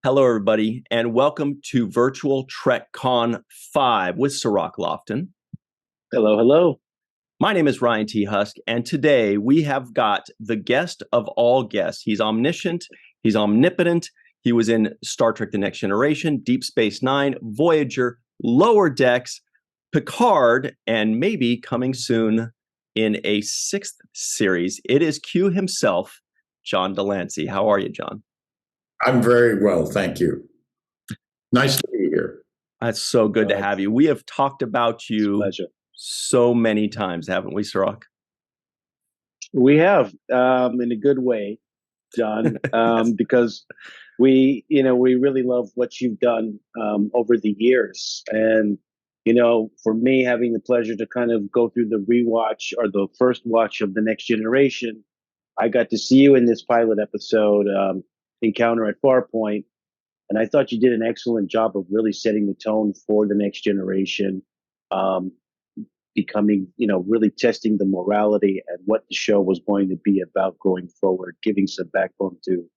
Hello, everybody, and welcome to Virtual TrekCon 5 with Sirach Lofton. Hello, hello. My name is Ryan T. Husk, and today we have got the guest of all guests. He's omniscient, he's omnipotent, he was in Star Trek The Next Generation, Deep Space Nine, Voyager, Lower Decks, Picard, and maybe coming soon in a sixth series. It is Q himself, John de Lancie. How are you, John? I'm very well, thank you. Nice to be here. That's so good to have you. We have talked about you so many times, haven't we, Sirach? We have, in a good way, John, because we really love what you've done over the years. And, for me, having the pleasure to kind of go through the rewatch or the first watch of The Next Generation, I got to see you in this pilot episode, Encounter at Farpoint. And I thought you did an excellent job of really setting the tone for The Next Generation, becoming, really testing the morality and what the show was going to be about going forward, giving some backbone to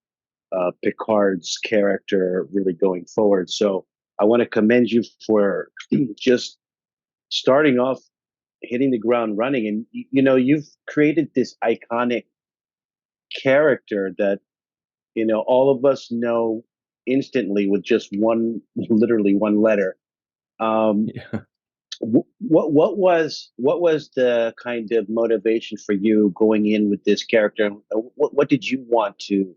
Picard's character really going forward. So I want to commend you for just starting off, hitting the ground running. And, you've created this iconic character that, all of us know instantly with just literally one letter. What was the kind of motivation for you going in with this character? What did you want to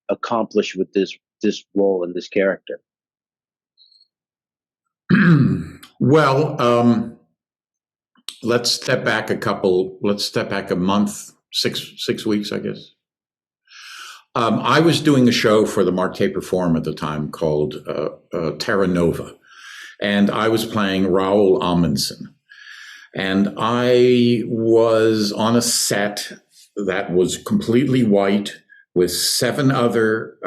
accomplish with this role and this character? Well, let's step back a month, six weeks, I guess. I was doing a show for the Mark Taper Forum at the time called Terra Nova, and I was playing Raoul Amundsen. And I was on a set that was completely white with 7 other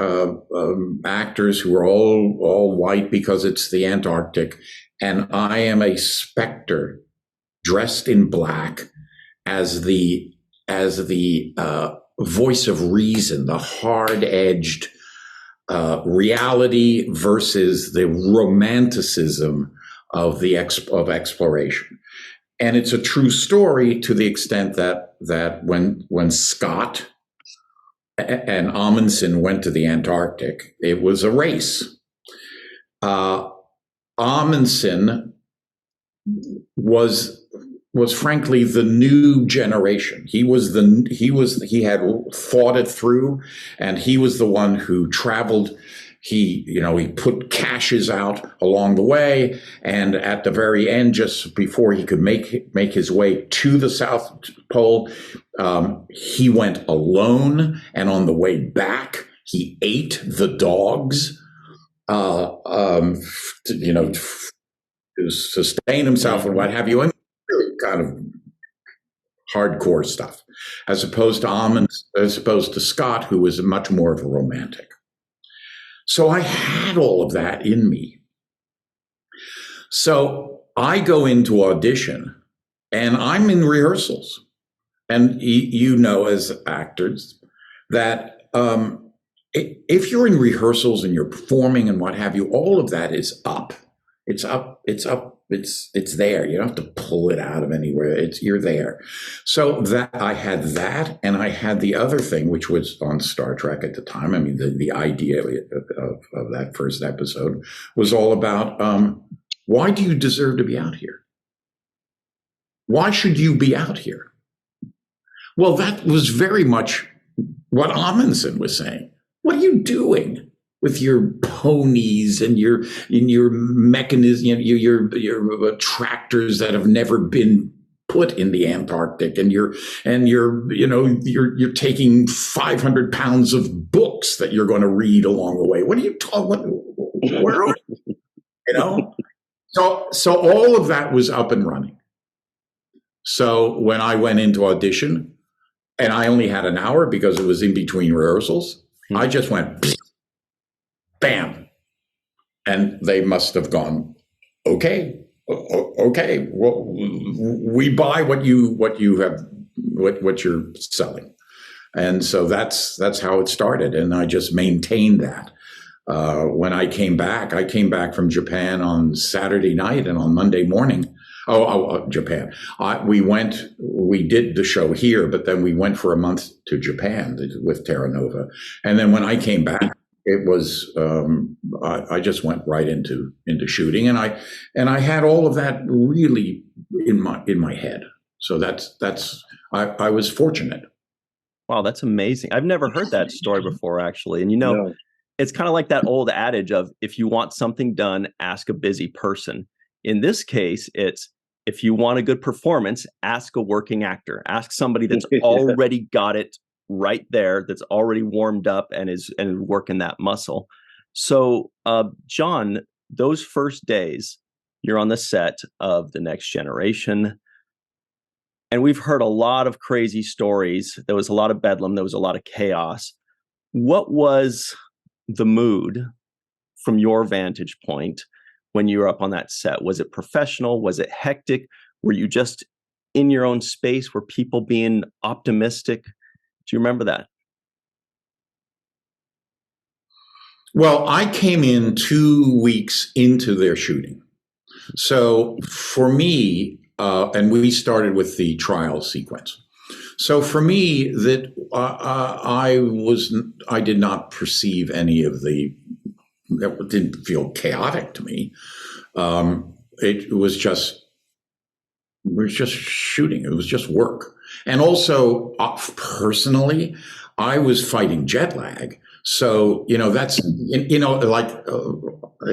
actors who were all white because it's the Antarctic. And I am a specter dressed in black as the voice of reason, the hard-edged reality versus the romanticism of exploration. And it's a true story to the extent that when Scott and Amundsen went to the Antarctic, it was a race. Amundsen was frankly the new generation. He had fought it through, and he was the one who traveled. He put caches out along the way, and at the very end, just before he could make his way to the South Pole, he went alone, and on the way back, he ate the dogs, to sustain himself and what have you. And really kind of hardcore stuff, as opposed to Scott, who was much more of a romantic. So I had all of that in me. So I go into audition, and I'm in rehearsals. And as actors, that if you're in rehearsals and you're performing and what have you, all of that is up. It's up. It's there. You don't have to pull it out of anywhere. You're there. So that I had that, and I had the other thing, which was on Star Trek at the time. I mean, the idea of that first episode was all about why do you deserve to be out here? Why should you be out here? Well, that was very much what Amundsen was saying. What are you doing with your ponies and your mechanism, your tractors that have never been put in the Antarctic, and you're taking 500 pounds of books that you're going to read along the way. What are you talking? Where are you? So all of that was up and running. So when I went into audition, and I only had an hour because it was in between rehearsals, I just went, bam. And they must have gone, okay, well, we buy what you have, what you're selling. And so that's how it started. And I just maintained that. When I came back from Japan on Saturday night, and on Monday morning, Japan. We did the show here, but then we went for a month to Japan with Terra Nova. And then when I came back, it was, I just went right into shooting, and I had all of that really in my head. So I was fortunate. Wow, that's amazing. I've never heard that story before, actually. And No. it's kind of like that old adage of, if you want something done, ask a busy person. In this case, it's, if you want a good performance, ask a working actor. Ask somebody that's already got it right there, that's already warmed up and is working that muscle. So, John, those first days, you're on the set of The Next Generation, and we've heard a lot of crazy stories. There was a lot of bedlam. There was a lot of chaos. What was the mood from your vantage point when you were up on that set? Was it professional? Was it hectic? Were you just in your own space? Were people being optimistic? Do you remember that? Well, I came in 2 weeks into their shooting. So for me, and we started with the trial sequence. So for me, that I did not perceive any of that didn't feel chaotic to me. It was just shooting. It was just work. And also, personally, I was fighting jet lag. So, that's,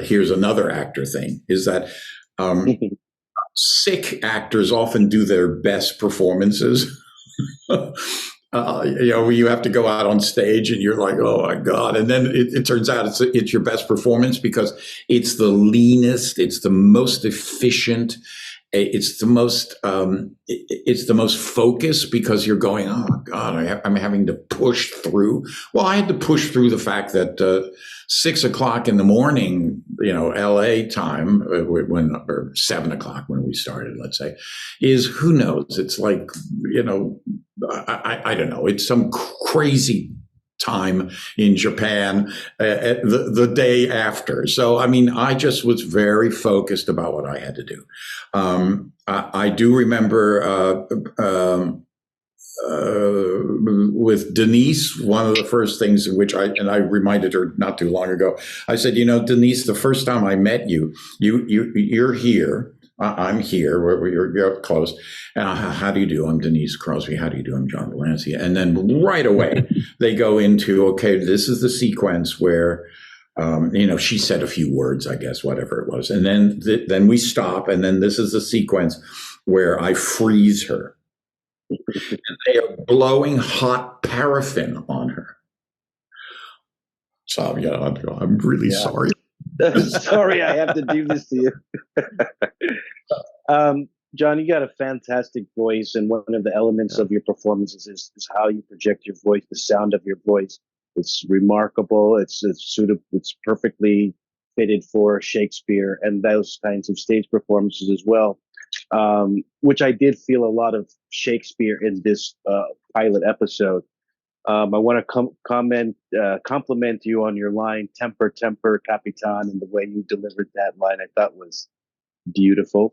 here's another actor thing, is that sick actors often do their best performances. You have to go out on stage and you're like, oh my God. And then it turns out it's your best performance because it's the leanest, it's the most efficient, it's the most focused, because you're going, oh God, I'm having to push through. Well, I had to push through the fact that 6 o'clock in the morning, LA time, or 7 o'clock when we started, let's say, is, who knows? It's like, I don't know. It's some crazy time in Japan the day after. So, I mean, I just was very focused about what I had to do. I do remember with Denise, one of the first things in which I reminded her not too long ago, I said, Denise, the first time I met you're here. I'm here. You're close. And how do you do? I'm Denise Crosby. How do you do? I'm John de Lancie. And then right away they go into, okay, this is the sequence where, she said a few words, I guess, whatever it was. And then we stop. And then this is the sequence where I freeze her. And they are blowing hot paraffin on her. So, I'm really sorry. Sorry, I have to do this to you. John, you got a fantastic voice, and one of the elements of your performances is how you project your voice, the sound of your voice. It's remarkable. It's perfectly fitted for Shakespeare and those kinds of stage performances as well. Which I did feel a lot of Shakespeare in this pilot episode. I want to compliment you on your line, "Temper, temper, Capitan," and the way you delivered that line, I thought was beautiful.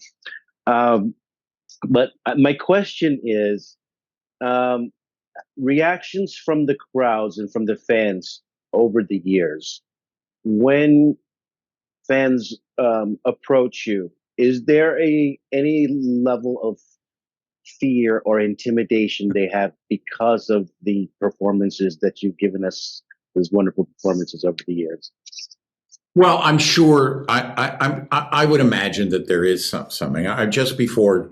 But my question is, reactions from the crowds and from the fans over the years. When fans approach you, is there any level of fear or intimidation they have because of the performances that you've given us, those wonderful performances over the years? Well, I'm sure. I would imagine that there is something. Just before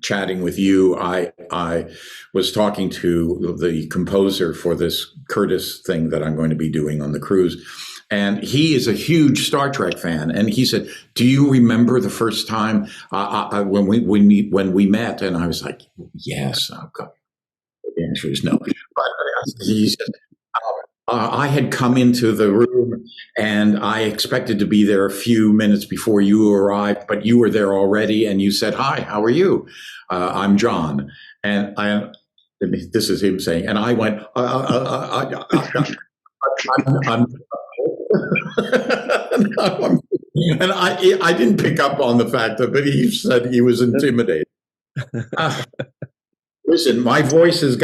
chatting with you, I was talking to the composer for this Curtis thing that I'm going to be doing on the cruise. And he is a huge Star Trek fan, and he said, "Do you remember the first time when we met?" And I was like, "Yes." The answer is no. But he said, I had come into the room, and I expected to be there a few minutes before you arrived, but you were there already, and you said, "Hi, how are you? I'm John." And this is him saying, and I went, I'm And I didn't pick up on the fact that, but he said he was intimidated. Listen, my voice has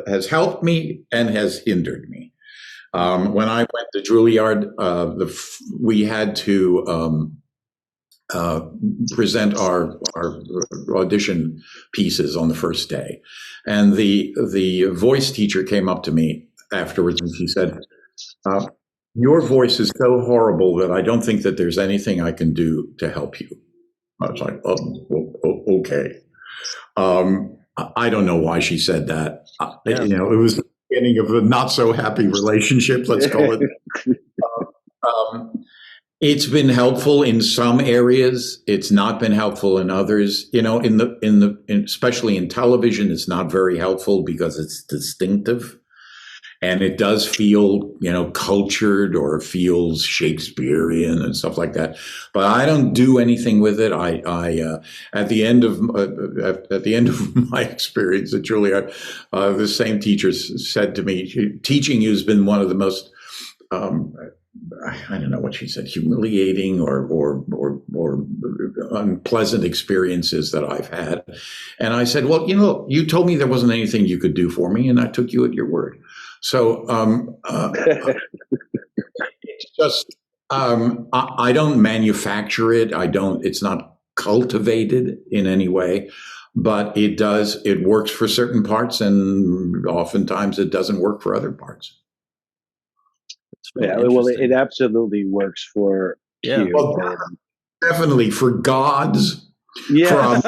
has helped me and has hindered me. When I went to Juilliard, we had to present our audition pieces on the first day, and the voice teacher came up to me afterwards and she said, "Your voice is so horrible that I don't think that there's anything I can do to help you." I was like, "Oh, okay." I don't know why she said that. Yeah. It was the beginning of a not so happy relationship, let's call it. It's been helpful in some areas. It's not been helpful in others. Especially in television, it's not very helpful because it's distinctive. And it does feel, cultured, or feels Shakespearean and stuff like that. But I don't do anything with it. At the end of my experience at Juilliard, the same teacher said to me, "Teaching you has been one of the most, I don't know what she said, humiliating or unpleasant experiences that I've had." And I said, "Well, you told me there wasn't anything you could do for me, and I took you at your word." So it's just I don't manufacture it. It's not cultivated in any way, but it works for certain parts, and oftentimes it doesn't work for other parts. Yeah, well, it absolutely works for you. Well, definitely for gods. Yeah.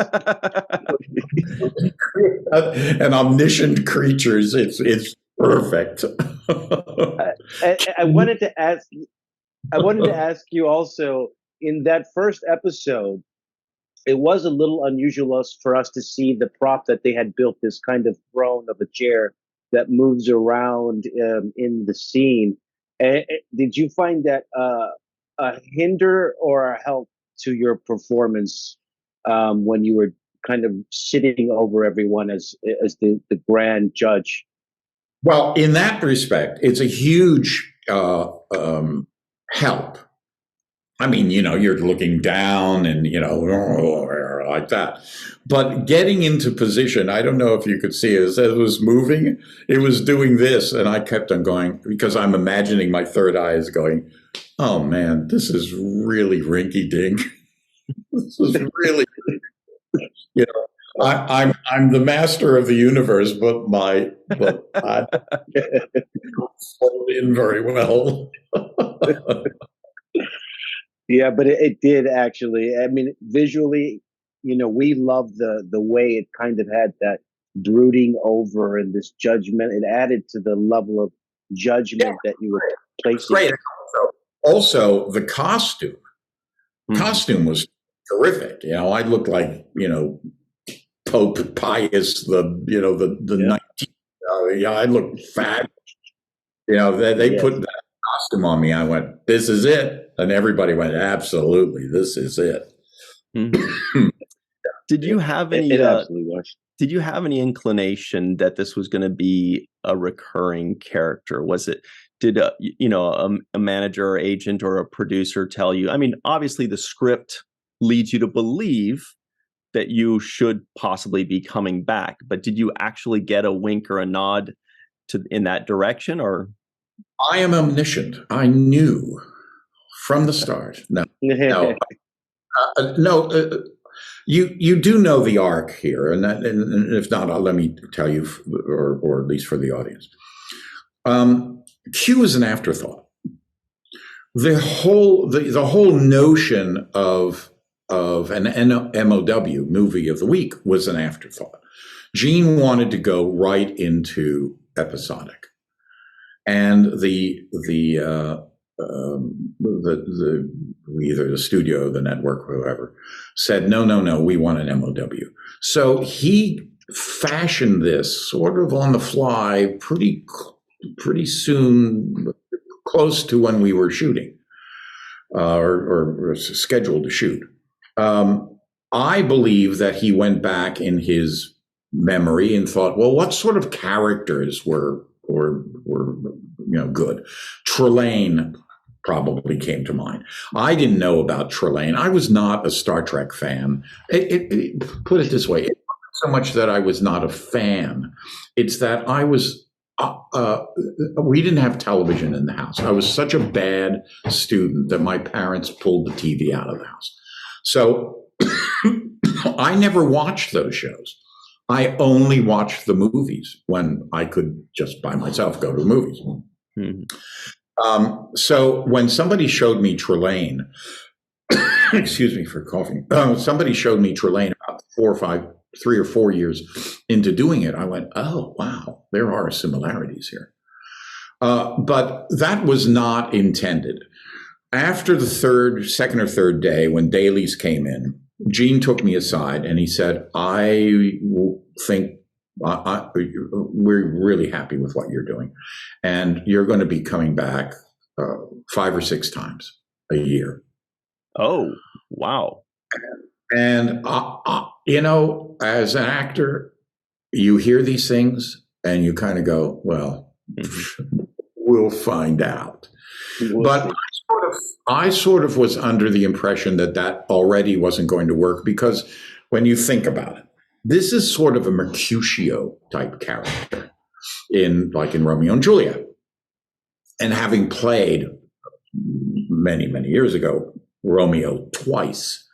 And omniscient creatures. It's perfect. I wanted to ask you also, in that first episode, it was a little unusual for us to see the prop that they had built, this kind of throne of a chair that moves around in the scene. Did you find that a hinder or a help to your performance when you were kind of sitting over everyone as the grand judge? Well, in that respect, it's a huge help. I mean, you're looking down and, like that. But getting into position, I don't know if you could see it, as it was moving, it was doing this. And I kept on going because I'm imagining my third eye is going, "Oh, man, this is really rinky-dink." This is really, I'm the master of the universe, but I don't fold in very well. Yeah, but it did actually. I mean, visually, we love the way it kind of had that brooding over and this judgment. It added to the level of judgment that you were placing. Great. Also, the costume. Costume was terrific. I looked like, Pope Pius the 19th. I looked fat. They put that costume on me. I went, "This is it," and everybody went, "Absolutely, this is it." Did you have any? It absolutely was. Did you have any inclination that this was going to be a recurring character? Did a manager or agent or a producer tell you? I mean, obviously the script leads you to believe that you should possibly be coming back, but did you actually get a wink or a nod in that direction? Or I am omniscient. I knew from the start. No. You do know the arc here, and if not, let me tell you, or at least for the audience. Q is an afterthought. The whole notion of an MOW, movie of the week, was an afterthought. Gene wanted to go right into episodic, and either the studio, the network, whoever, said, no, we want an MOW. So he fashioned this sort of on the fly pretty soon, close to when we were shooting or scheduled to shoot. I believe that he went back in his memory and thought, well, what sort of characters were were good. Trelane probably came to mind. I didn't know about Trelane. I was not a Star Trek fan. Put it this way, it wasn't so much that I was not a fan. It's that I was, we didn't have television in the house. I was such a bad student that my parents pulled the TV out of the house. So I never watched those shows. I only watched the movies when I could just by myself go to the movies. Mm-hmm. So when somebody showed me Trelane, excuse me for coughing, somebody showed me Trelane about 3 or 4 years into doing it, I went, oh, wow, there are similarities here. But that was not intended. After the second or third day, when dailies came in, Gene took me aside and he said, I think we're really happy with what you're doing. And you're going to be coming back 5 or 6 times a year. Oh, wow. And, as an actor, you hear these things and you kind of go, well, we'll find out. But I sort of was under the impression that already wasn't going to work, because when you think about it, this is sort of a Mercutio type character in Romeo and Juliet. And having played many, many years ago, Romeo twice,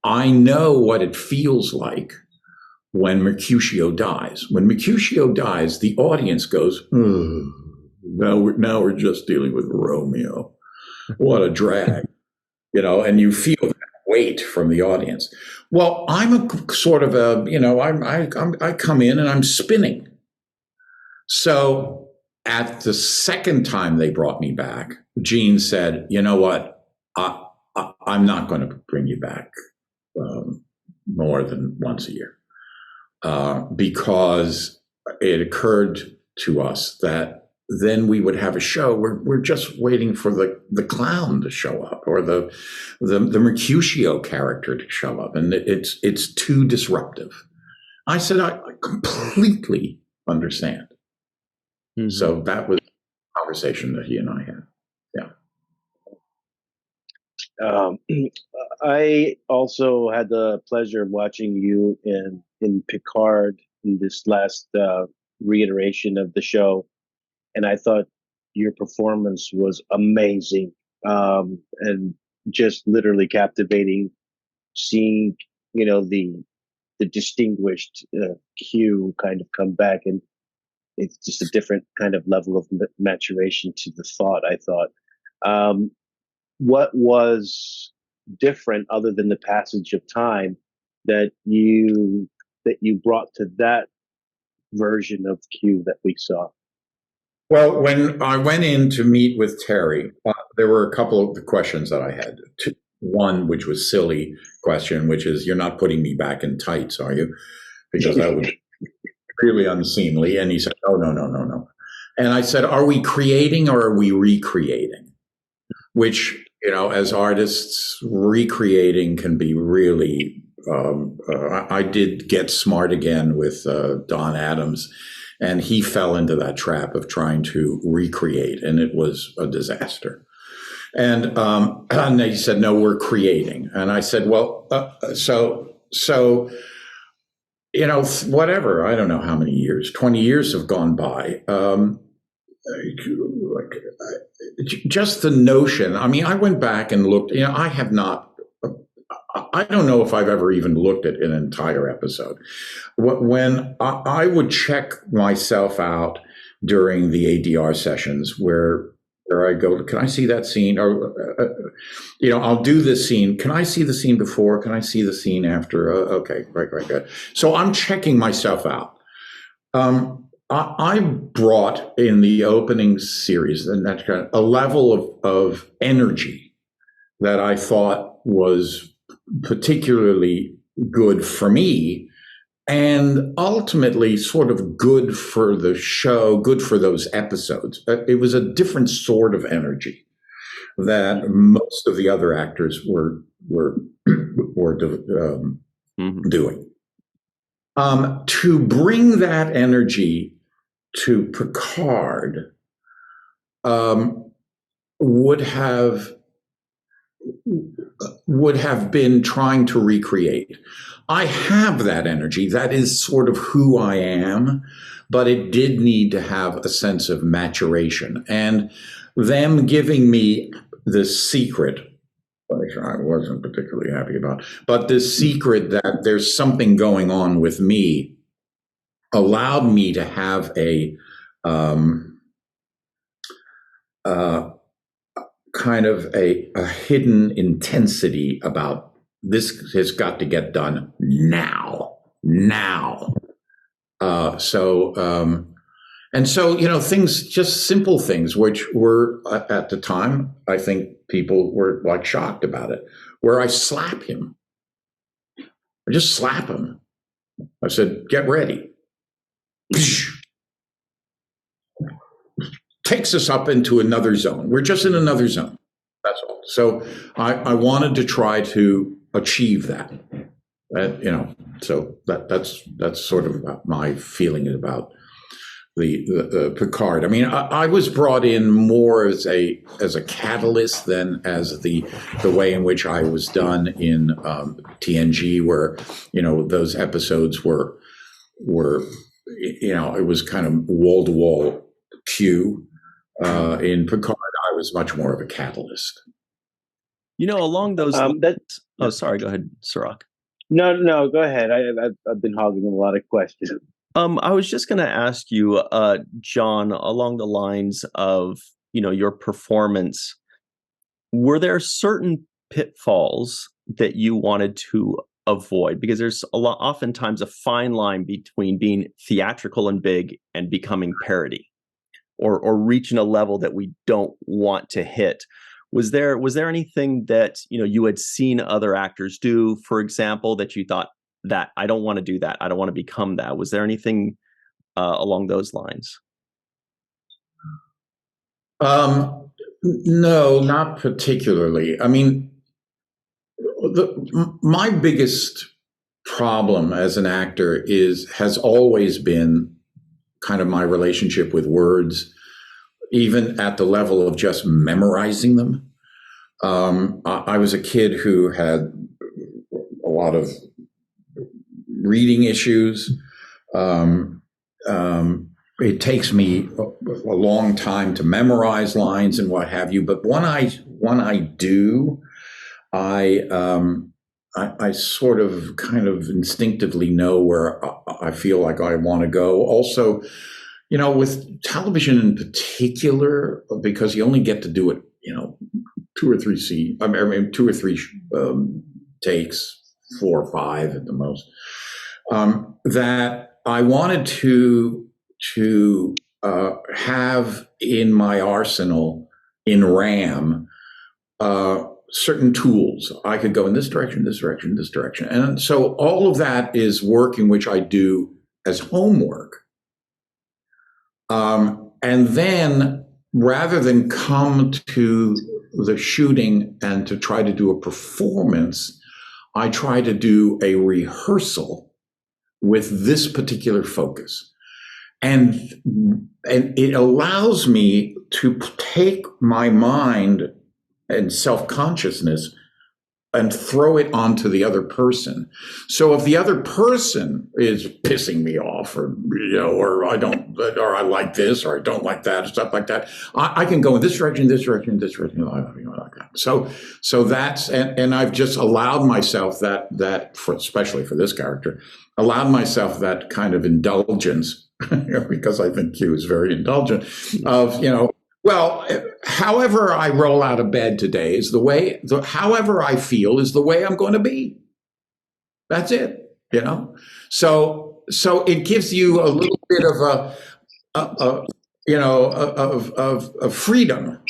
I know what it feels like when Mercutio dies. When Mercutio dies, the audience goes, now we're just dealing with Romeo. What a drag, and you feel that weight from the audience. Well, I'm a sort of I come in and I'm spinning. So at the second time they brought me back, Gene said, you know what, I'm not going to bring you back more than once a year, because it occurred to us that then we would have a show where we're just waiting for the clown to show up, or the Mercutio character to show up, and it's too disruptive. I said, I completely understand. Mm-hmm. So that was a conversation that he and I had. Yeah. I also had the pleasure of watching you in Picard in this last reiteration of the show. And I thought your performance was amazing, and just literally captivating. Seeing, the distinguished Q kind of come back, and it's just a different kind of level of maturation to the thought. I thought, what was different other than the passage of time that you brought to that version of Q that we saw? Well, when I went in to meet with Terry, there were a couple of the questions that I had. One, which was silly question, which is, you're not putting me back in tights, are you? Because that would be really unseemly. And he said, oh, no. And I said, are we creating or are we recreating? Which, as artists, recreating can be really, I did get smart again with Don Adams. And he fell into that trap of trying to recreate, and it was a disaster. And he said, no, we're creating. And I said, well, so whatever, I don't know how many years, 20 years have gone by. Just the notion, I went back and looked, I don't know if I've ever even looked at an entire episode. When I would check myself out during the ADR sessions where I go, can I see that scene? Or, I'll do this scene. Can I see the scene before? Can I see the scene after? Okay, right, good. So I'm checking myself out. I brought in the opening series a level of energy that I thought was particularly good for me, and ultimately sort of good for the show, good for those episodes. It was a different sort of energy that most of the other actors were doing. To bring that energy to Picard would have been trying to recreate. I have that energy. That is sort of who I am, but it did need to have a sense of maturation. And them giving me the secret, which I wasn't particularly happy about, but the secret that there's something going on with me allowed me to have a kind of a hidden intensity about this has got to get done now. And so, things, just simple things, which were at the time, I think people were like shocked about it, where I slap him. I just slap him. I said, get ready. Takes us up into another zone. We're just in another zone. That's all. So I wanted to try to achieve that. So that's sort of my feeling about the Picard. I mean, I was brought in more as a catalyst than as the way in which I was done in TNG, where those episodes were it was kind of wall to wall Q. In Picard, I was much more of a catalyst. Along those lines. Oh, sorry. Go ahead, Sirach. No, go ahead. I've been hogging a lot of questions. I was just going to ask you, John, along the lines of your performance. Were there certain pitfalls that you wanted to avoid? Because there's oftentimes a fine line between being theatrical and big and becoming parody, or reaching a level that we don't want to hit. Was there anything that you had seen other actors do, for example, that you thought that I don't want to do that, I don't want to become that? Was there anything along those lines? No, not particularly. I mean, my biggest problem as an actor has always been kind of my relationship with words, even at the level of just memorizing them. I was a kid who had a lot of reading issues. It takes me a long time to memorize lines and what have you. But when I do, I sort of kind of instinctively know where I feel like I want to go. Also, with television in particular, because you only get to do it, 2 or 3 scenes. I mean, 2 or 3 takes, 4 or 5 at the most. That I wanted to have in my arsenal in RAM certain tools. I could go in this direction, this direction, this direction. And so all of that is work in which I do as homework. And then rather than come to the shooting and to try to do a performance, I try to do a rehearsal with this particular focus. And it allows me to take my mind and self-consciousness and throw it onto the other person. So if the other person is pissing me off, or or I like this, or I don't like that, stuff like that, I can go in this direction, this direction, this direction, like that. So that's and I've just allowed myself that especially for this character, allowed myself that kind of indulgence because I think Q is very indulgent of well, however I roll out of bed today is however I feel is the way I'm going to be. That's it, So it gives you a little bit of freedom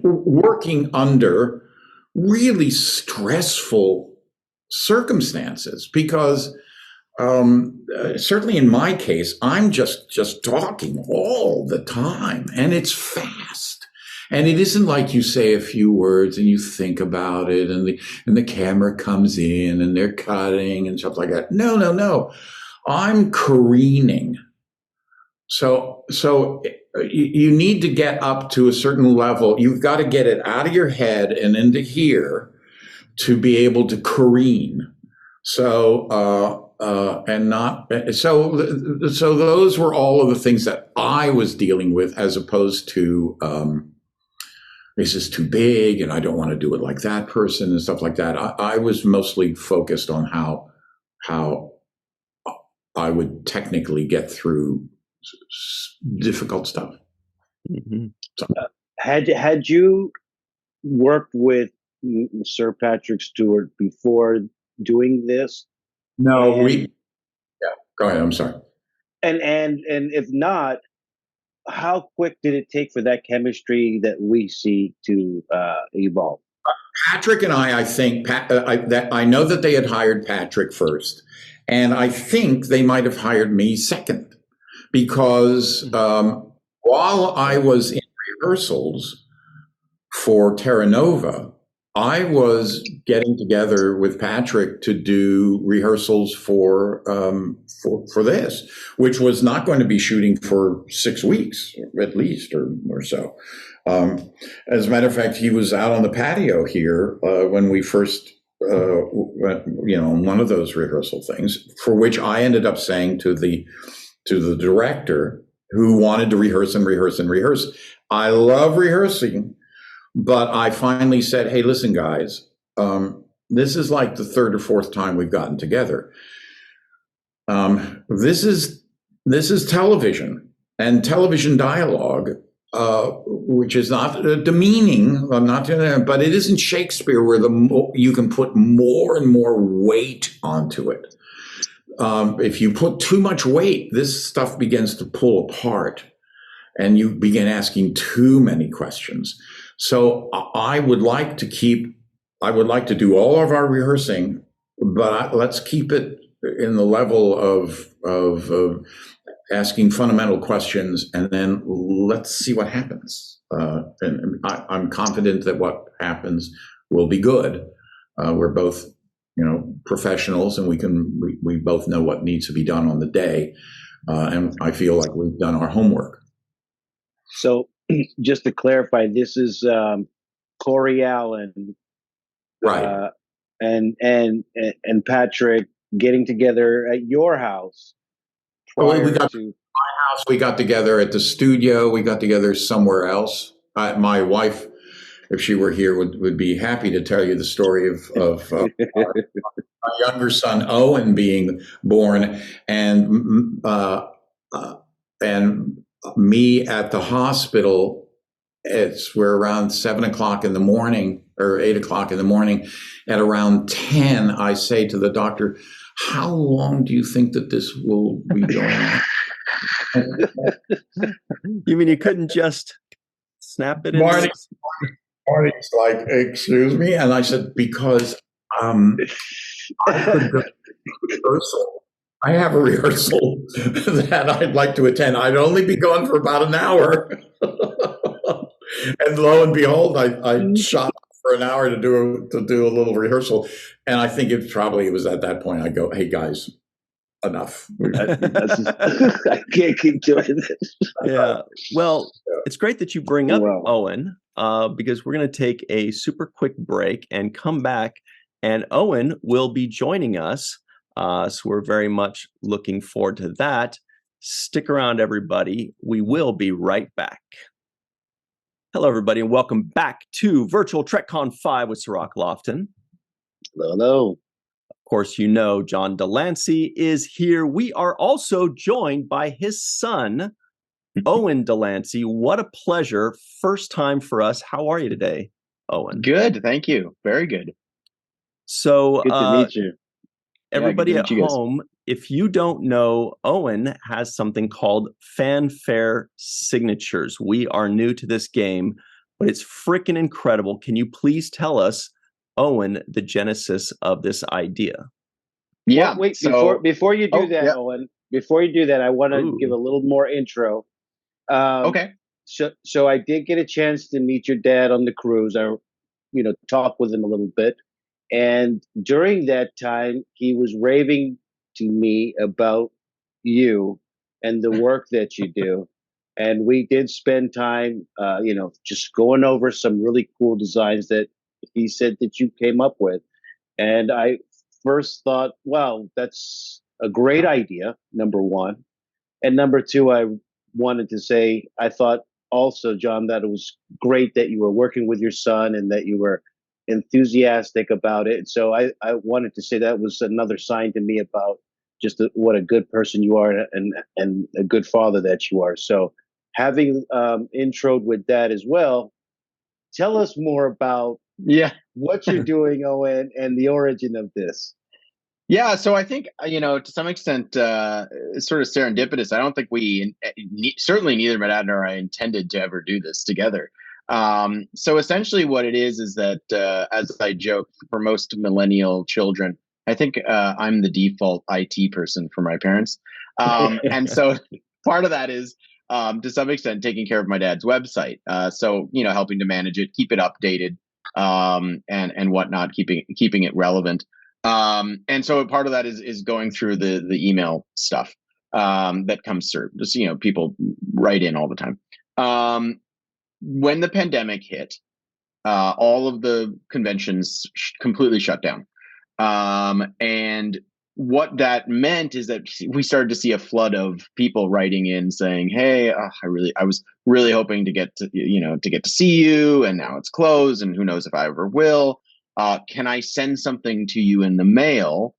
working under really stressful circumstances, because certainly in my case, I'm just talking all the time, and it's fast. And it isn't like you say a few words and you think about it, and the camera comes in and they're cutting and stuff like that. No. I'm careening So you need to get up to a certain level. You've got to get it out of your head and into here to be able to careen. So and not so those were all of the things that I was dealing with, as opposed to this is too big and I don't want to do it like that person and stuff like that. I was mostly focused on how I would technically get through difficult stuff. Mm-hmm. So, Had you worked with Sir Patrick Stewart before doing this? no, And, yeah, go ahead. I'm sorry. and if not, how quick did it take for that chemistry that we see to evolve? Patrick and I think I know that they had hired Patrick first, and I think they might have hired me second, because while I was in rehearsals for Terra Nova, I was getting together with Patrick to do rehearsals for this, which was not going to be shooting for 6 weeks at least, or so. As a matter of fact, he was out on the patio here when we first went, one of those rehearsal things, for which I ended up saying to the director, who wanted to rehearse and rehearse and rehearse, I love rehearsing, but I finally said, hey, listen, guys, this is like the third or fourth time we've gotten together. This is television, and television dialogue, which is not demeaning. I'm not doing that, but it isn't Shakespeare, where you can put more and more weight onto it. If you put too much weight, this stuff begins to pull apart, and you begin asking too many questions. So I would like to do all of our rehearsing, but let's keep it in the level of asking fundamental questions, and then let's see what happens. And I'm confident that what happens will be good. We're both, professionals, and we both know what needs to be done on the day, and I feel like we've done our homework. So, just to clarify, this is Corey Allen, right, and Patrick getting together at your house. We got to my house. We got together at the studio. We got together somewhere else. My wife, if she were here, would be happy to tell you the story of our younger son Owen being born, and me at the hospital. We're around 7 o'clock in the morning, or 8 o'clock in the morning. At around 10, I say to the doctor, how long do you think that this will be going on? You mean you couldn't just snap it in? Marty's like, excuse me? And I said, because I could go to rehearsal. I have a rehearsal that I'd like to attend. I'd only be gone for about an hour. And lo and behold, I shot for an hour to do a little rehearsal. And I think it was at that point I go, hey guys, enough. I can't keep doing this. Yeah. Well, it's great that you bring up Owen, because we're going to take a super quick break and come back, and Owen will be joining us. So we're very much looking forward to that. Stick around, everybody. We will be right back. Hello, everybody, and welcome back to Virtual TrekCon 5 with Sirach Lofton. Hello. Of course, John de Lancie is here. We are also joined by his son, Owen de Lancie. What a pleasure. First time for us. How are you today, Owen? Good. Thank you. Very good. So good to meet you. Everybody at home, if you don't know, Owen has something called Fanfare Signatures. We are new to this game, but it's freaking incredible. Can you please tell us, Owen, the genesis of this idea? Yeah. Well, wait, before you do that, Owen, before you do that, I want to give a little more intro. Okay. So I did get a chance to meet your dad on the cruise. I, talked with him a little bit. And during that time, he was raving to me about you and the work that you do. And we did spend time, just going over some really cool designs that he said that you came up with. And I first thought, wow, that's a great idea, number one. And number two, I wanted to say, I thought also, John, that it was great that you were working with your son and that you were enthusiastic about it. So I wanted to say that was another sign to me about just what a good person you are and a good father that you are. So having introed with that as well, tell us more about Yeah. what you're doing, Owen, and the origin of this. Yeah, so I think to some extent, it's sort of serendipitous. I don't think certainly neither my dad nor I intended to ever do this together. So essentially, what it is that as I joke, for most millennial children, I think I'm the default IT person for my parents, and so part of that is to some extent taking care of my dad's website. So helping to manage it, keep it updated, and whatnot, keeping it relevant. And so part of that is going through the email stuff that comes through. Just people write in all the time. When the pandemic hit, all of the conventions completely shut down, and what that meant is that we started to see a flood of people writing in saying, "Hey, I was really hoping to get to see you, and now it's closed, and who knows if I ever will. Can I send something to you in the mail?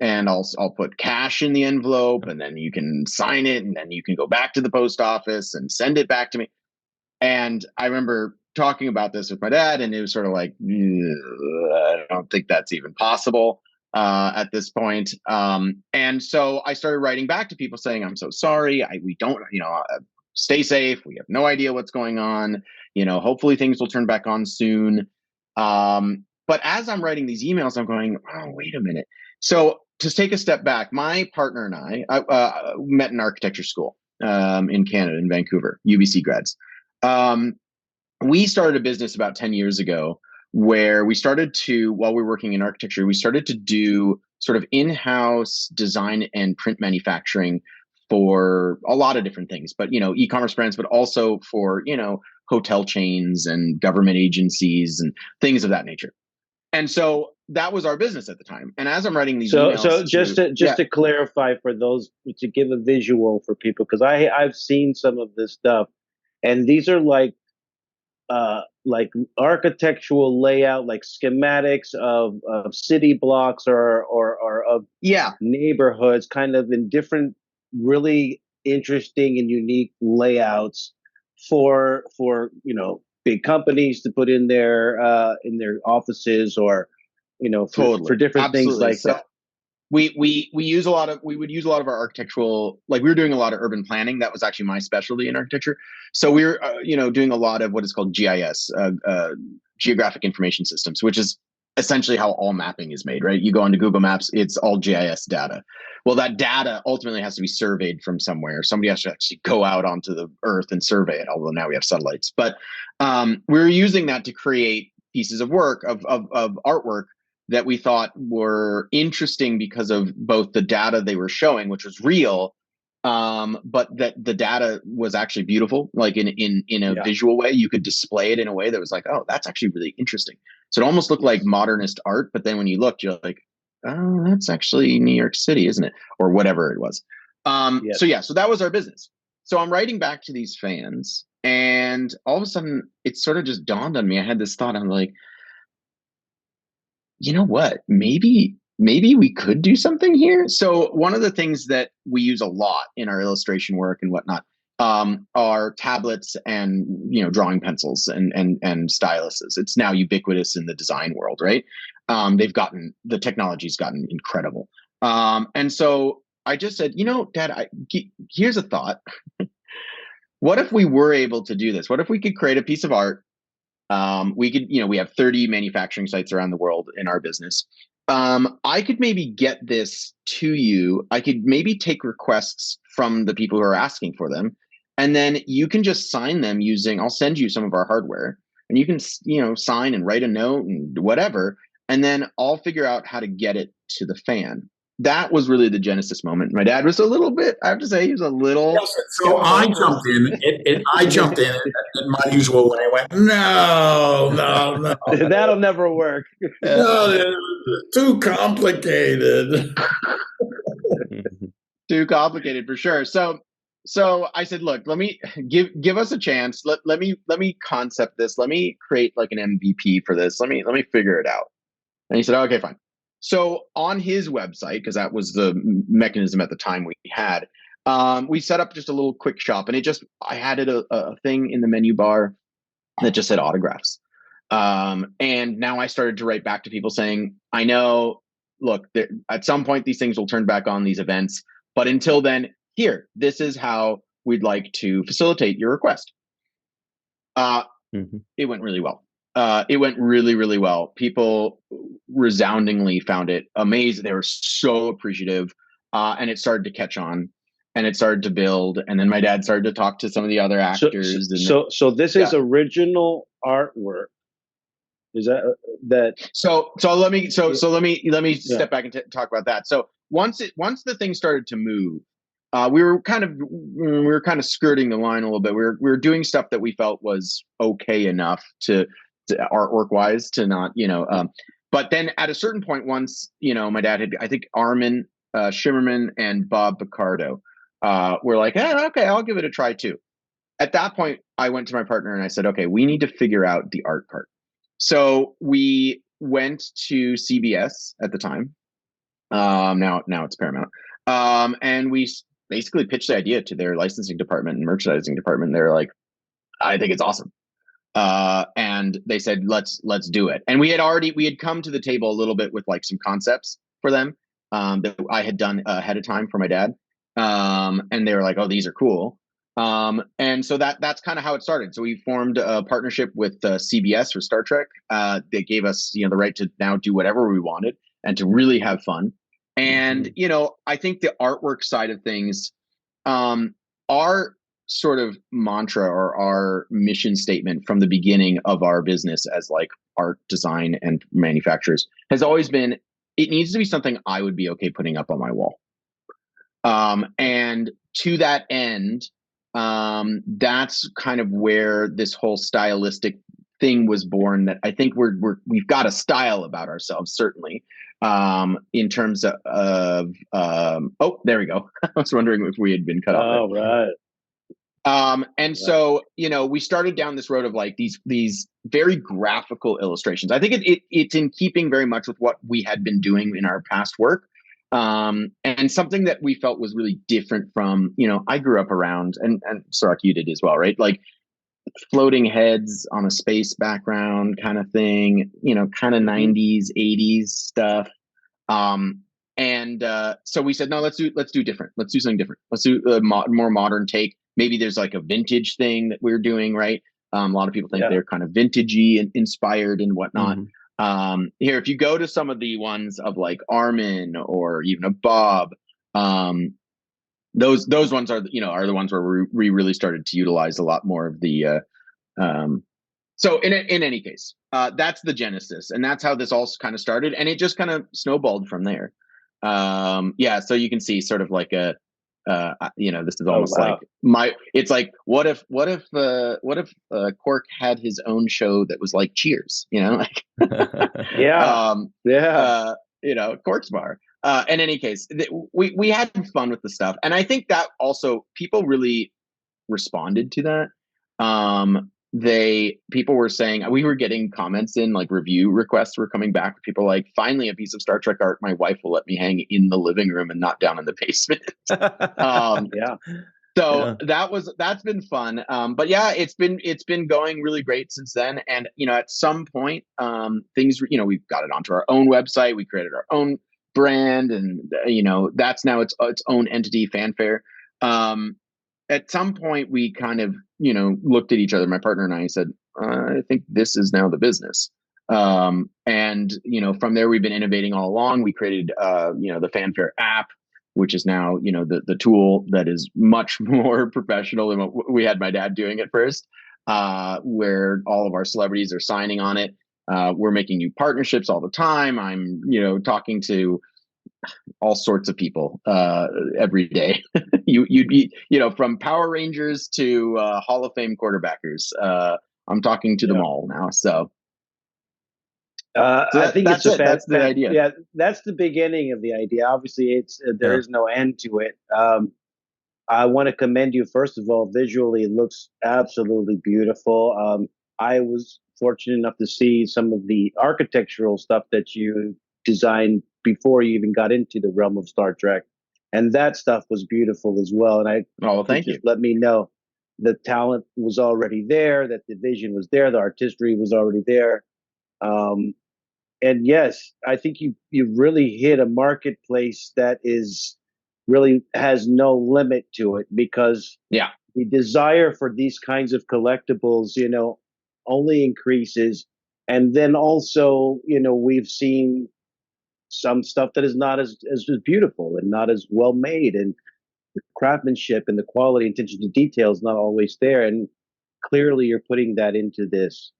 And I'll put cash in the envelope, and then you can sign it, and then you can go back to the post office and send it back to me." And I remember talking about this with my dad, and it was sort of like, I don't think that's even possible at this point. And so I started writing back to people saying, "I'm so sorry. We don't, stay safe. We have no idea what's going on. Hopefully things will turn back on soon." But as I'm writing these emails, I'm going, "Oh, wait a minute." So to take a step back, my partner and I met in architecture school in Canada, in Vancouver, UBC grads. We started a business about 10 years ago where we started to, while we were working in architecture, we started to do sort of in-house design and print manufacturing for a lot of different things, but, e-commerce brands, but also for, hotel chains and government agencies and things of that nature. And so that was our business at the time. And as I'm writing these emails, so just to clarify for those, to give a visual for people, because I've seen some of this stuff, and these are like architectural layout, like schematics of city blocks or of neighborhoods, kind of in different, really interesting and unique layouts for big companies to put in their offices, or for different Absolutely. things like that. We would use a lot of our architectural, like we were doing a lot of urban planning. That was actually my specialty in architecture. So we were doing a lot of what is called GIS, geographic information systems, which is essentially how all mapping is made, right? You go onto Google Maps, it's all GIS data. Well, that data ultimately has to be surveyed from somewhere. Somebody has to actually go out onto the earth and survey it, although now we have satellites. But we were using that to create pieces of work, of artwork, that we thought were interesting because of both the data they were showing, which was real, but that the data was actually beautiful, like in a visual way. You could display it in a way that was like, oh, that's actually really interesting. So it almost looked like modernist art, but then when you looked, you're like, oh, that's actually New York City, isn't it? Or whatever it was. So that was our business. So I'm writing back to these fans, and all of a sudden it sort of just dawned on me. I had this thought. I'm like, you know what? Maybe we could do something here. So one of the things that we use a lot in our illustration work and whatnot are tablets and drawing pencils and styluses. It's now ubiquitous in the design world, right? The technology's gotten incredible. And so I just said, Dad, here's a thought. What if we were able to do this? What if we could create a piece of art? We could, we have 30 manufacturing sites around the world in our business. I could maybe get this to you. I could maybe take requests from the people who are asking for them, and then you can just sign them I'll send you some of our hardware, and you can, sign and write a note and whatever, and then I'll figure out how to get it to the fan. that was really the genesis moment. My dad was a little bit, I have to say, he was a little. So I jumped in. I jumped in in my usual way. I went, no, no, no, That'll never work. no, too complicated. Too complicated for sure. So I said, look, let me give us a chance. Let me concept this. Let me create like an MVP for this. Let me figure it out. And he said, okay, fine. So on his website, because that was the mechanism at the time we had, we set up just a little quick shop, and I added a thing in the menu bar that just said autographs. And now I started to write back to people saying, I know, look, at some point these things will turn back on, these events, but until then, this is how we'd like to facilitate your request. It went really well. It went really, really well. People resoundingly found it amazing. They were so appreciative, and it started to catch on, and it started to build. And then my dad started to talk to some of the other actors. So this is original artwork. Is that? So let me step back and talk about that. So once the thing started to move, we were kind of skirting the line a little bit. We were doing stuff that we felt was okay enough to artwork wise to not, but then at a certain point, once, my dad had, I think Armin Shimmerman and Bob Picardo were like, okay, I'll give it a try too. At that point, I went to my partner and I said, okay, we need to figure out the art part. So we went to CBS at the time. Now it's Paramount. And we basically pitched the idea to their licensing department and merchandising department. They're like, I think it's awesome. And they said, let's do it. And we had come to the table a little bit with like some concepts for them, that I had done ahead of time for my dad. And they were like, oh, these are cool. And so that's kind of how it started. So we formed a partnership with CBS for Star Trek. They gave us, the right to now do whatever we wanted and to really have fun. And, I think the artwork side of things, our sort of mantra or our mission statement from the beginning of our business as like art design and manufacturers has always been, it needs to be something I would be okay putting up on my wall. And to that end, that's kind of where this whole stylistic thing was born, that I think we've got a style about ourselves, certainly, in terms of oh, there we go. I was wondering if we had been cut off. Oh, right. So, we started down this road of like these very graphical illustrations. I think it's in keeping very much with what we had been doing in our past work. And something that we felt was really different from, I grew up around, and Sarek, you did as well, right? Like floating heads on a space background kind of thing, kind of 90s, 80s stuff. So we said, no, let's do different. Let's do something different. Let's do a more modern take. Maybe there's like a vintage thing that we're doing, right? A lot of people think they're kind of vintagey and inspired and whatnot. Here, if you go to some of the ones of like Armin or even a Bob, those ones are the ones where we really started to utilize a lot more of the. So in any case, that's the genesis, and that's how this all kind of started, and it just kind of snowballed from there. So you can see sort of like a. This is almost like it's like, what if Cork had his own show that was like Cheers, like, Cork's Bar. In any case, we had fun with the stuff. And I think that also people really responded to that. People were saying, we were getting comments in, like review requests were coming back. People like, finally a piece of Star Trek art my wife will let me hang in the living room and not down in the basement. That's been fun. But yeah, it's been going really great since then. And at some point, things, we've got it onto our own website. We created our own brand, and that's now its own entity, Fanfare. At some point, we kind of, looked at each other, my partner and I, said, I think this is now the business. From there, we've been innovating all along. We created, the Fanfare app, which is now, the tool that is much more professional than what we had my dad doing at first, where all of our celebrities are signing on it. We're making new partnerships all the time. I'm, talking to all sorts of people every day. You'd be, from Power Rangers to Hall of Fame quarterbackers. I'm talking to them all now. So I think that's it. That's the idea. Yeah, that's the beginning of the idea. Obviously, there is no end to it. I want to commend you, first of all. Visually, it looks absolutely beautiful. I was fortunate enough to see some of the architectural stuff that you designed before you even got into the realm of Star Trek, and that stuff was beautiful as well. And thank you. Let me know the talent was already there, that the vision was there, the artistry was already there. And yes, I think you really hit a marketplace that is really has no limit to it, because the desire for these kinds of collectibles, only increases. And then also, we've seen some stuff that is not as beautiful and not as well made, and the craftsmanship and the quality and attention to detail is not always there. And clearly, you're putting that into this.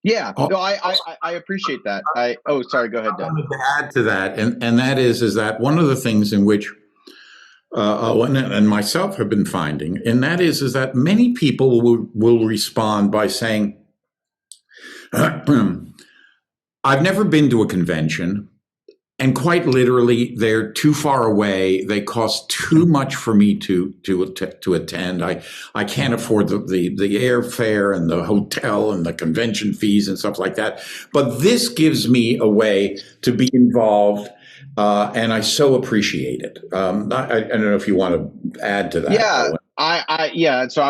Yeah, no, I appreciate that. Sorry, go ahead, Dan. I wanted to add to that, and that is that one of the things in which Owen and myself have been finding, and that is that many people will respond by saying, I've never been to a convention, and quite literally, they're too far away. They cost too much for me to attend. I can't afford the airfare and the hotel and the convention fees and stuff like that. But this gives me a way to be involved, and I so appreciate it. I don't know if you want to add to that. Yeah, So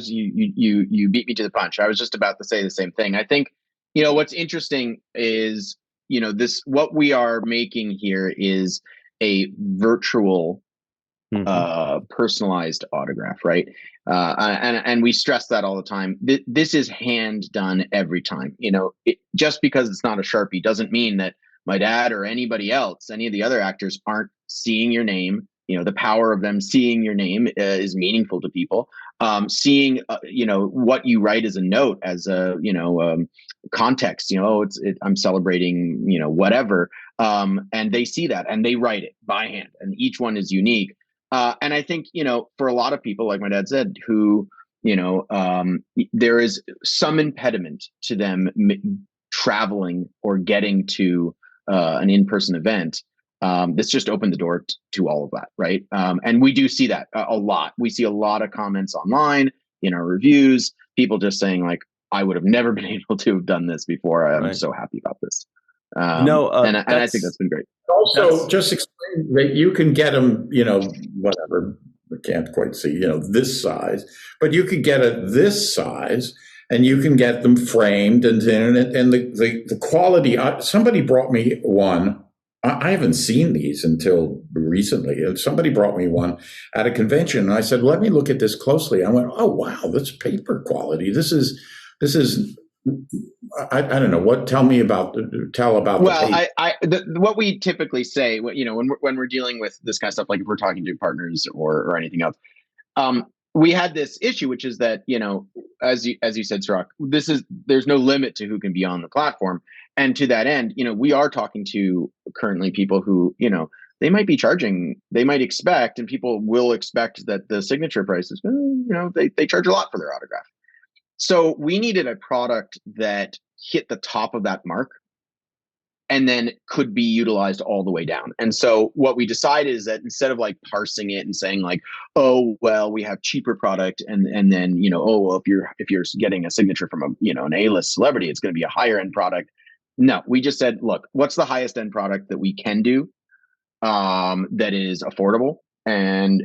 you beat me to the punch. I was just about to say the same thing. I think what's interesting is, what we are making here is a virtual, personalized autograph, right? And we stress that all the time. This is hand done every time. Just because it's not a Sharpie doesn't mean that my dad or anybody else, any of the other actors, aren't seeing your name. The power of them seeing your name is meaningful to people. Seeing, what you write as a note, as a, context, I'm celebrating, whatever. And they see that and they write it by hand, and each one is unique. And I think, for a lot of people, like my dad said, who, there is some impediment to them traveling or getting to an in-person event. This just opened the door to all of that, right? And we do see that a lot. We see a lot of comments online, in our reviews, people just saying like, I would have never been able to have done this before. I'm so happy about this. And I think that's been great. Also, just explain that you can get them, whatever, I can't quite see, this size, but you could get it this size, and you can get them framed, and the quality. Somebody brought me one. I haven't seen these until recently. Somebody brought me one at a convention, and I said, "Let me look at this closely." I went, "Oh wow, that's paper quality. This is." I don't know what. Tell about. Well, what we typically say, when we're dealing with this kind of stuff, like if we're talking to partners or anything else, we had this issue, which is that as you said, Sirach, there's no limit to who can be on the platform, and to that end, we are talking to currently people who they might be charging, they might expect, and people will expect that the signature price is, they charge a lot for their autograph. So we needed a product that hit the top of that mark and then could be utilized all the way down. And so what we decided is that instead of like parsing it and saying like, oh, well, we have cheaper product, and then, oh, well, if you're getting a signature from an A-list celebrity, it's going to be a higher end product. No, we just said, look, what's the highest end product that we can do that is affordable and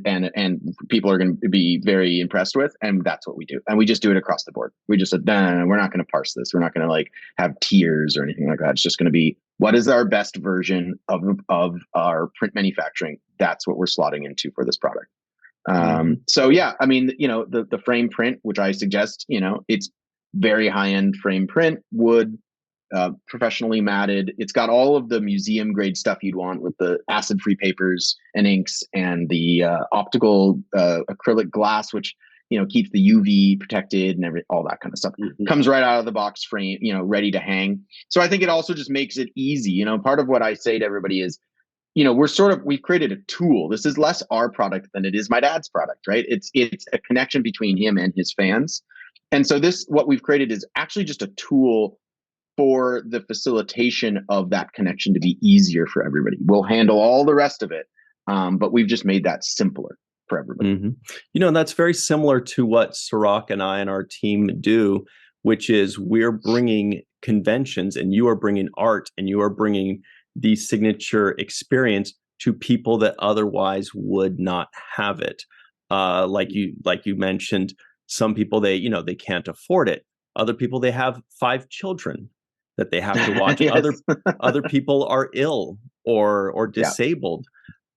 people are going to be very impressed with, and that's what we do. And we just do it across the board. We just said, no, we're not going to parse this. We're not going to like have tiers or anything like that. It's just going to be, what is our best version of our print manufacturing? That's what we're slotting into for this product. So yeah, I mean, the frame print, which I suggest, it's very high end frame print, wood, professionally matted. It's got all of the museum grade stuff you'd want, with the acid free papers and inks and the optical acrylic glass, which keeps the UV protected and all that kind of stuff. Comes right out of the box frame, ready to hang. So I think it also just makes it easy. Part of what I say to everybody is, we've created a tool. This is less our product than it is my dad's product, right? It's a connection between him and his fans. And so what we've created is actually just a tool for the facilitation of that connection to be easier for everybody. We'll handle all the rest of it, but we've just made that simpler for everybody. That's very similar to what Sirach and I and our team do, which is we're bringing conventions, and you are bringing art, and you are bringing the signature experience to people that otherwise would not have it. Like you mentioned, some people they can't afford it. Other people, they have 5 children that they have to watch. Yes. Other people are ill or disabled.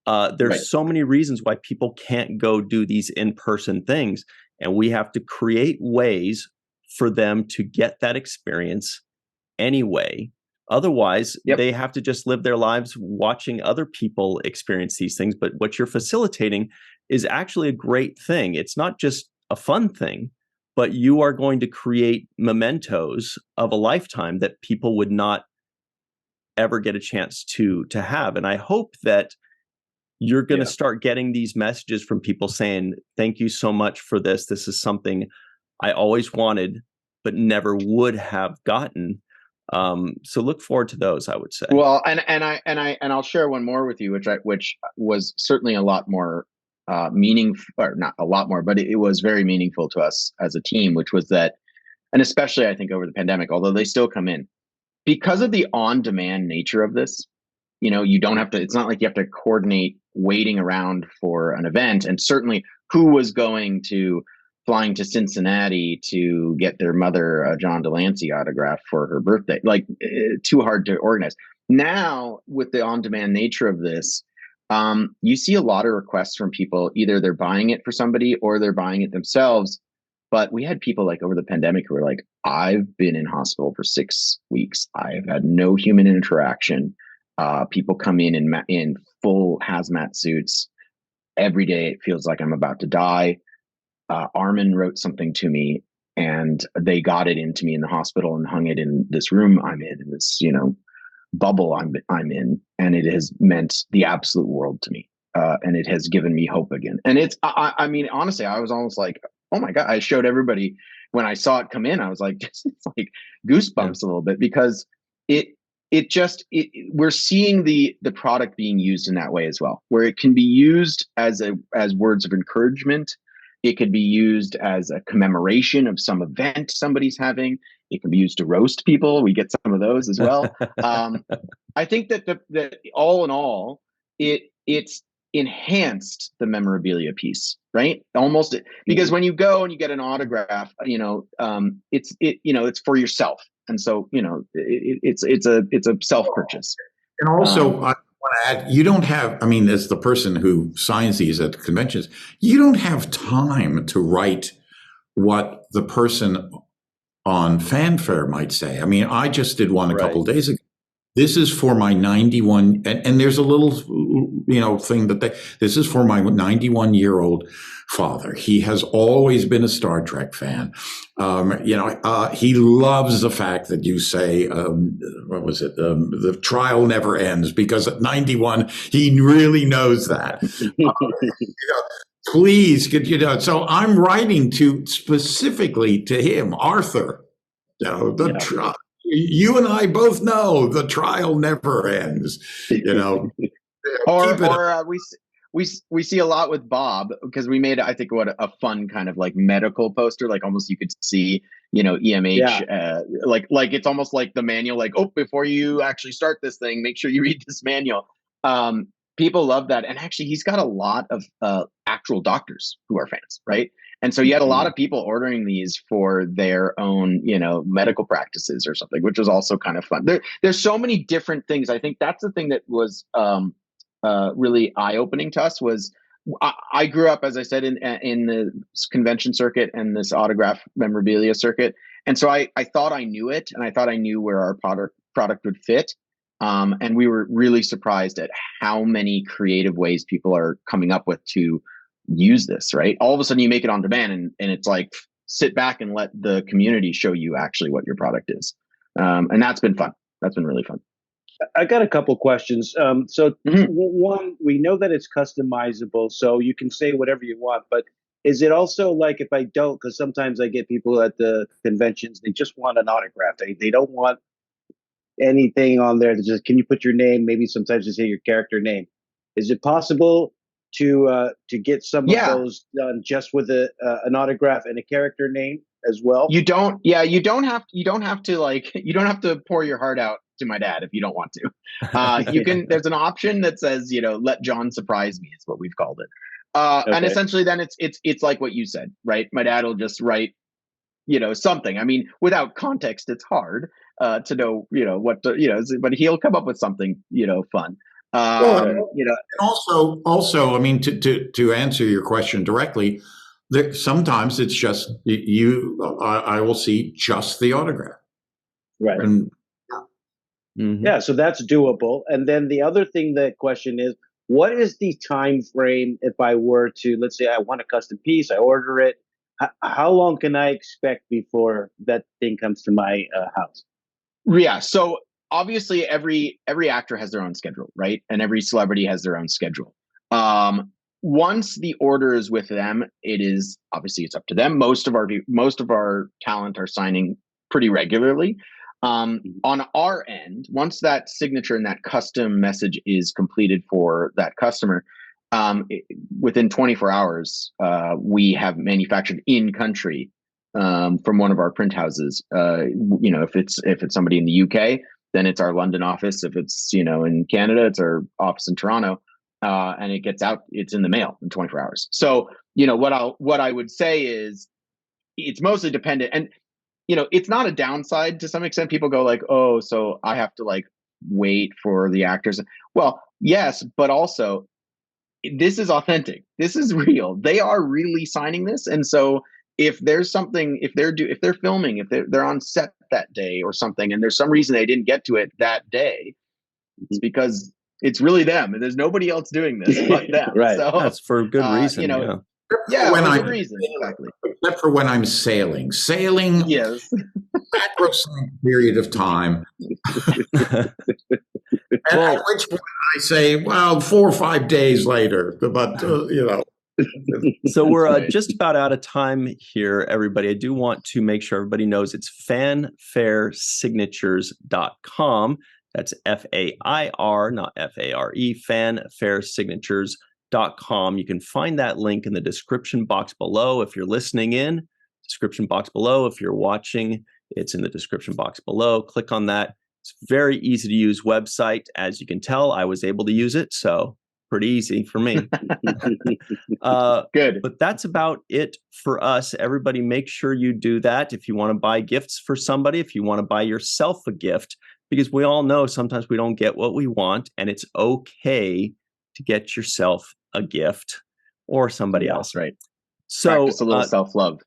There's so many reasons why people can't go do these in-person things, and we have to create ways for them to get that experience anyway. Otherwise, they have to just live their lives watching other people experience these things. But what you're facilitating is actually a great thing. It's not just a fun thing, but you are going to create mementos of a lifetime that people would not ever get a chance to have. And I hope that you're going to start getting these messages from people saying, thank you so much for this. This is something I always wanted, but never would have gotten. So look forward to those, I would say. Well, and I'll share one more with you, which was certainly a lot more meaningful, or not a lot more, but it was very meaningful to us as a team, which was that, and especially I think over the pandemic, although they still come in, because of the on-demand nature of this, you don't have to, it's not like you have to coordinate waiting around for an event. And certainly who was flying to Cincinnati to get their mother a John de Lancie autograph for her birthday, too hard to organize. Now, with the on-demand nature of this, you see a lot of requests from people. Either they're buying it for somebody or they're buying it themselves. But we had people over the pandemic who were like, I've been in hospital for 6 weeks. I've had no human interaction. People come in full hazmat suits. Every day it feels like I'm about to die. Armin wrote something to me, and they got it into me in the hospital and hung it in this room I'm in this, bubble I'm in, and it has meant the absolute world to me. And it has given me hope again. And I mean, honestly, I was almost like, oh my God, I showed everybody when I saw it come in, I was like, it's like goosebumps a little bit, because we're seeing the product being used in that way as well, where it can be used as words of encouragement. It could be used as a commemoration of some event somebody's having. It can be used to roast people. We get some of those as well. I think that all in all, it's enhanced the memorabilia piece, right? Almost, because when you go and you get an autograph, it's for yourself, and so it's a self purchase. And also, I want to add, you don't have, I mean, as the person who signs these at conventions, you don't have time to write what the person on Fanfare might say. I mean, I just did one a couple of days ago. This is for my 91, and there's a little, thing that this is for my 91-year-old father. He has always been a Star Trek fan. He loves the fact that you say, the trial never ends, because at 91, he really knows that. Please, so I'm writing specifically to him, Arthur, trial. You and I both know the trial never ends, Or we see a lot with Bob, because we made, I think, a fun kind of like medical poster, like almost you could see, EMH, like it's almost like the manual, like, oh, before you actually start this thing, make sure you read this manual. People love that, and actually, he's got a lot of actual doctors who are fans, right? And so you had a lot of people ordering these for their own, medical practices or something, which was also kind of fun. There's so many different things. I think that's the thing that was really eye-opening to us. Was I grew up, as I said, in the convention circuit and this autograph memorabilia circuit, and so I thought I knew it, and I thought I knew where our product would fit. And we were really surprised at how many creative ways people are coming up with to use this, right? All of a sudden you make it on demand, and it's like, sit back and let the community show you actually what your product is. And that's been fun. That's been really fun. I got a couple questions. One, we know that it's customizable, so you can say whatever you want, but is it also like, if I don't, because sometimes I get people at the conventions, they just want an autograph. They don't want anything on there that just, can you put your name? Maybe sometimes you say your character name. Is it possible to get some of those done just with an autograph and a character name as well? You don't have to pour your heart out to my dad if you don't want to. You can, there's an option that says, let John surprise me, is what we've called it. And essentially then it's like what you said, right? My dad will just write, something. I mean, without context, it's hard to know, what to, but he'll come up with something, fun. And also, I mean, to answer your question directly, sometimes it's just I will see just the autograph. Right. And, yeah, so that's doable. And then the other thing, the question is, what is the time frame if I were to, let's say I want a custom piece, I order it, how long can I expect before that thing comes to my house? Yeah, so obviously every actor has their own schedule, right? And every celebrity has their own schedule. Once the order is with them, it's up to them. Most of our talent are signing pretty regularly. On our end, once that signature and that custom message is completed for that customer, within 24 hours, we have manufactured in country from one of our print houses. If it's somebody in the UK, then it's our London office. If it's in Canada, it's our office in Toronto, and it gets out. It's in the mail in 24 hours. So what I would say is, it's mostly dependent, and it's not a downside to some extent. People go like, oh, so I have to like wait for the actors. Well, yes, but also this is authentic. This is real. They are really signing this. And so if there's something, if they're filming, if they're on set that day or something, and there's some reason they didn't get to it that day, it's because it's really them, and there's nobody else doing this but them. Right. So that's for good reason. For good reason, exactly. Except for when I'm sailing. Yes. Sacrosanct period of time. And at which point I say, well, 4 or 5 days later, but So we're just about out of time here, everybody. I do want to make sure everybody knows it's fanfaresignatures.com. That's FAIR, not FARE, fanfaresignatures.com. You can find that link in the description box below if you're listening in. Description box below. If you're watching, it's in the description box below. Click on that. It's a very easy to use website. As you can tell, I was able to use it, so pretty easy for me. Good. But that's about it for us. Everybody, make sure you do that. If you want to buy gifts for somebody, if you want to buy yourself a gift, because we all know sometimes we don't get what we want, and it's okay to get yourself a gift or somebody else. Right. So practice a little self-love.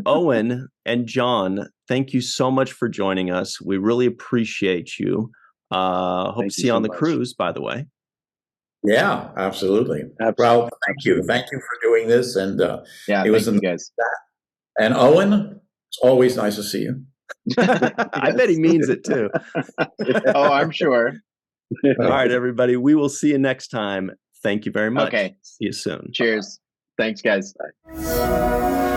Owen and John, thank you so much for joining us. We really appreciate you. Hope to see you on the cruise, by the way. Yeah, absolutely. Well, thank you. Thank you for doing this. And it was thank you guys. And Owen, it's always nice to see you. I bet he means it too. Oh, I'm sure. All right, everybody. We will see you next time. Thank you very much. Okay. See you soon. Cheers. Thanks, guys. Bye.